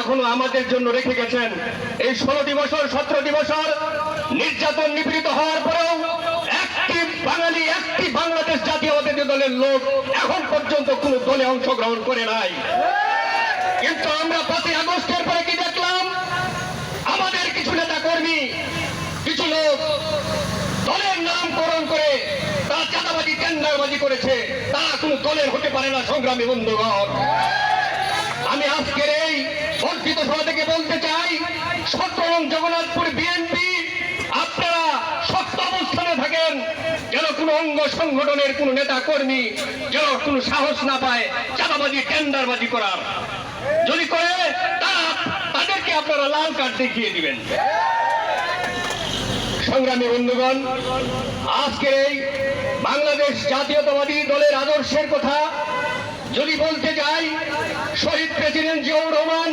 এখনো আমাদের জন্য রেখে গেছেন। এই 16টি বছর 17টি বছর নির্যাতন নিপীড়িত হওয়ার পরেও একটি বাঙালি, একটি বাংলাদেশ জাতীয়তাবাদী দলের লোক এখন পর্যন্ত কোনো দলে অংশগ্রহণ করে নাই। কিন্তু আমরা 5ই আগস্টের পরে কি দেখলাম? আমাদের কিছু নেতা কর্মী, কিছু লোক দলের নামকরণ করে তারা চাঁদাবাজি, টেন্ডারবাজি করেছে। তারা কোনো দলের হতে পারে না। সংগ্রামী বন্ধুগণ, আমি আজকের এই বর্ধিত সভা থেকে বলতে চাই, চট্টগ্রাম জগন্নাথপুর বিএনপি আপনারা শক্ত অবস্থানে থাকেন, যেন কোনো অঙ্গ সংগঠনের কোনো নেতা কর্মী যেন কোনো সাহস না পায় চাঁদাবাজি, টেন্ডারবাজি করার। যদি করে তাদেরকে আপনারা লাল কার্ড দেখিয়ে দিবেন। সংগ্রামী বন্ধুগণ, আজকের এই বাংলাদেশ জাতীয়তাবাদী দলের আদর্শের কথা যদি বলতে যাই, শহীদ প্রেসিডেন্ট জিয়াউর রহমান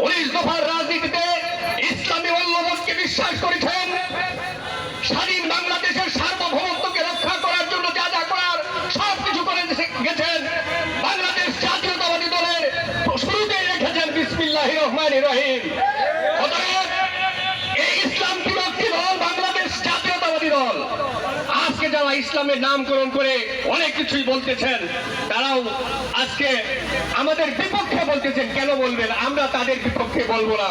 19 দফার রাজনীতিতে ইসলামী মূল্যবোধকে বিশ্বাস করেছেন। স্বাধীন বাংলাদেশের সার্বভৌমত্বকে রক্ষা করার জন্য যা যা করার সবকিছু করে গেছেন। বাংলাদেশ জাতীয়তাবাদী দলের শুরুতেই রেখেছেন বিসমিল্লাহির রহমানির রহিম। অতএব এই ইসলাম বিরোধী দল বাংলাদেশ জাতীয়তাবাদী দল আজকে যারা ইসলামের নামকরণ করে অনেক কিছুই বলতেছেন, তারাও আজকে আমাদের বিপক্ষে বলতেছেন। কেন বলবেন? আমরা তাদের বিপক্ষে বলবো না।